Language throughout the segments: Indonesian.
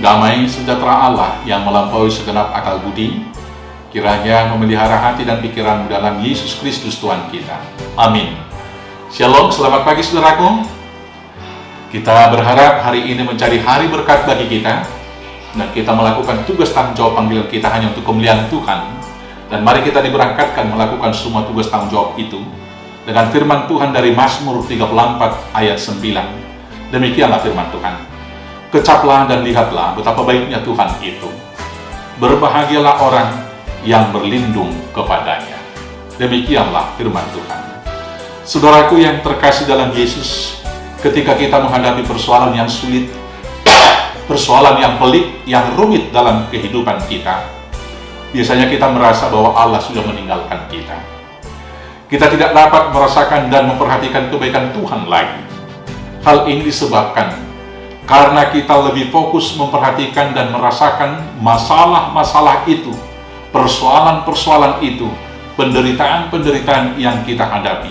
Damai sejahtera Allah yang melampaui segenap akal budi, kiranya memelihara hati dan pikiranmu dalam Yesus Kristus Tuhan kita. Amin. Shalom, selamat pagi saudaraku. Kita berharap hari ini menjadi hari berkat bagi kita, dan kita melakukan tugas tanggung jawab panggilan kita hanya untuk kemuliaan Tuhan. Dan mari kita diberangkatkan melakukan semua tugas tanggung jawab itu dengan firman Tuhan dari Mazmur 34 ayat 9. Demikianlah firman Tuhan. Kecaplah dan lihatlah betapa baiknya Tuhan itu. Berbahagialah orang yang berlindung kepadanya. Demikianlah firman Tuhan. Saudaraku yang terkasih dalam Yesus, ketika kita menghadapi persoalan yang sulit, persoalan yang pelik, yang rumit dalam kehidupan kita, biasanya kita merasa bahwa Allah sudah meninggalkan kita. Kita tidak dapat merasakan dan memperhatikan kebaikan Tuhan lagi. Hal ini disebabkan karena kita lebih fokus memperhatikan dan merasakan masalah-masalah itu, persoalan-persoalan itu, penderitaan-penderitaan yang kita hadapi,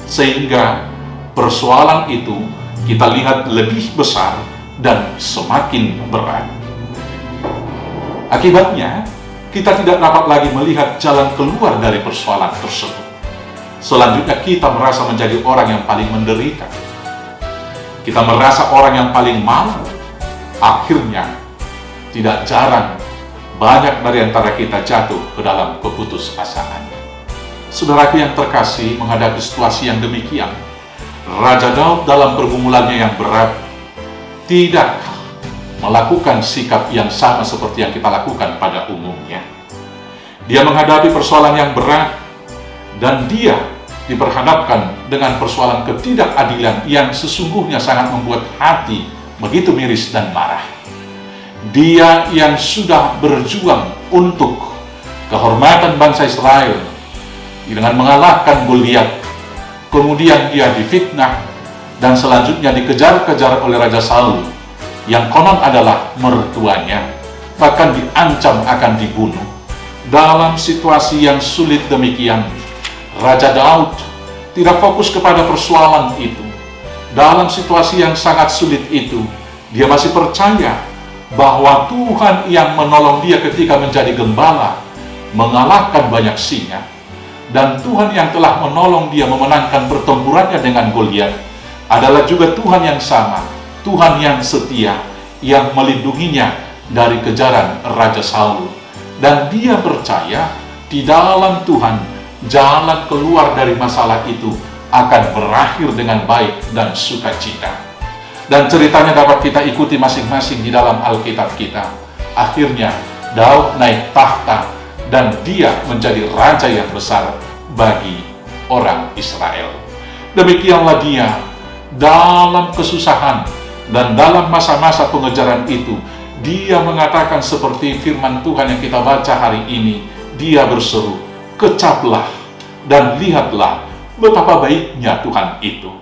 sehingga persoalan itu kita lihat lebih besar dan semakin berat. Akibatnya, kita tidak dapat lagi melihat jalan keluar dari persoalan tersebut. Selanjutnya, kita merasa menjadi orang yang paling menderita. Kita merasa orang yang paling malu. Akhirnya, tidak jarang banyak dari antara kita jatuh ke dalam keputusasaan. Saudaraku yang terkasih, menghadapi situasi yang demikian, Raja Daud dalam pergumulannya yang berat tidak melakukan sikap yang sama seperti yang kita lakukan pada umumnya. Dia menghadapi persoalan yang berat, dan dia diperhadapkan dengan persoalan ketidakadilan yang sesungguhnya sangat membuat hati begitu miris dan marah. Dia yang sudah berjuang untuk kehormatan bangsa Israel dengan mengalahkan Goliat, kemudian dia difitnah dan selanjutnya dikejar-kejar oleh Raja Saul yang konon adalah mertuanya, bahkan diancam akan dibunuh. Dalam situasi yang sulit demikian, Raja Daud tidak fokus kepada persoalan itu. Dalam situasi yang sangat sulit itu, dia masih percaya bahwa Tuhan yang menolong dia ketika menjadi gembala, mengalahkan banyak singa, dan Tuhan yang telah menolong dia memenangkan pertempurannya dengan Goliat adalah juga Tuhan yang sama, Tuhan yang setia, yang melindunginya dari kejaran Raja Saul. Dan dia percaya di dalam Tuhan, jalan keluar dari masalah itu akan berakhir dengan baik dan sukacita. Dan ceritanya dapat kita ikuti masing-masing di dalam Alkitab kita. Akhirnya Daud naik tahta dan dia menjadi raja yang besar bagi orang Israel. Demikianlah dia dalam kesusahan dan dalam masa-masa pengejaran itu, dia mengatakan seperti firman Tuhan yang kita baca hari ini. Dia berseru, kecaplah dan lihatlah betapa baiknya Tuhan itu.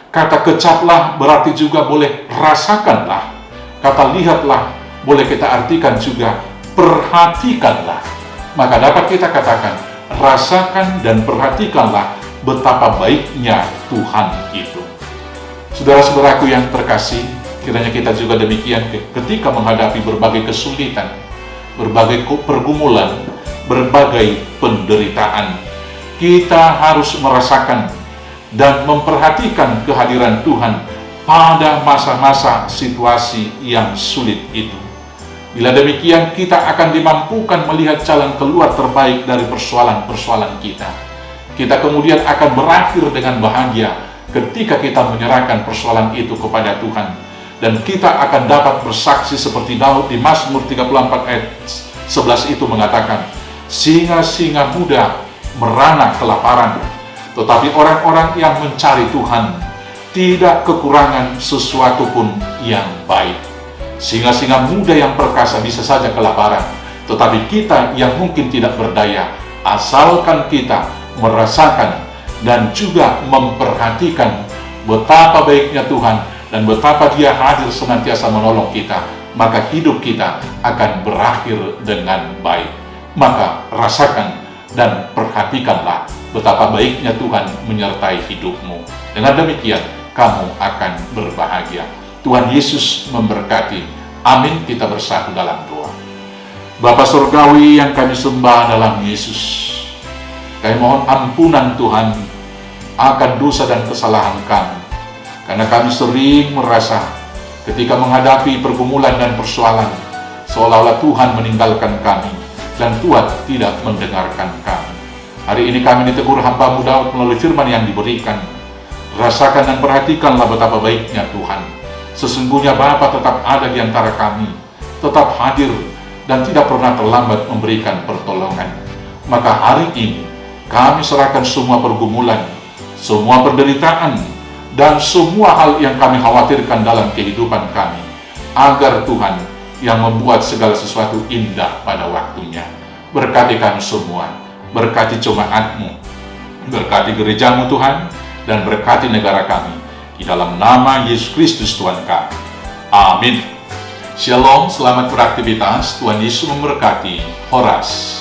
Kata kecaplah berarti juga boleh rasakanlah. Kata lihatlah boleh kita artikan juga perhatikanlah. Maka dapat kita katakan, rasakan dan perhatikanlah betapa baiknya Tuhan itu. Saudara-saudaraku yang terkasih, kiranya kita juga demikian ketika menghadapi berbagai kesulitan, berbagai pergumulan, berbagai penderitaan. Kita harus merasakan dan memperhatikan kehadiran Tuhan pada masa-masa situasi yang sulit itu. Bila demikian, kita akan dimampukan melihat jalan keluar terbaik dari persoalan-persoalan kita. Kita kemudian akan berakhir dengan bahagia ketika kita menyerahkan persoalan itu kepada Tuhan. Dan kita akan dapat bersaksi seperti Daud di Mazmur 34 ayat 11 itu mengatakan, singa-singa muda merana kelaparan, tetapi orang-orang yang mencari Tuhan tidak kekurangan sesuatu pun yang baik. Singa-singa muda yang perkasa bisa saja kelaparan, tetapi kita yang mungkin tidak berdaya, asalkan kita merasakan dan juga memperhatikan betapa baiknya Tuhan dan betapa Dia hadir senantiasa menolong kita, maka hidup kita akan berakhir dengan baik. Maka rasakan dan perhatikanlah betapa baiknya Tuhan menyertai hidupmu. Dengan demikian, kamu akan berbahagia. Tuhan Yesus memberkati. Amin. Kita bersatu dalam doa. Bapa Surgawi yang kami sembah dalam Yesus, kami mohon ampunan Tuhan akan dosa dan kesalahan kami, karena kami sering merasa ketika menghadapi pergumulan dan persoalan, seolah-olah Tuhan meninggalkan kami dan Tuhan tidak mendengarkan kami. Hari ini kami ditegur hamba-Mu Daud melalui firman yang diberikan. Rasakan dan perhatikanlah betapa baiknya Tuhan. Sesungguhnya Bapa tetap ada di antara kami, tetap hadir dan tidak pernah terlambat memberikan pertolongan. Maka hari ini kami serahkan semua pergumulan, semua penderitaan, dan semua hal yang kami khawatirkan dalam kehidupan kami, agar Tuhan yang membuat segala sesuatu indah pada waktunya. Berkati kami semua, berkati jemaat-Mu, berkati gereja-Mu Tuhan, dan berkati negara kami. Di dalam nama Yesus Kristus Tuhan kami. Amin. Shalom, selamat beraktivitas. Tuhan Yesus memberkati. Horas.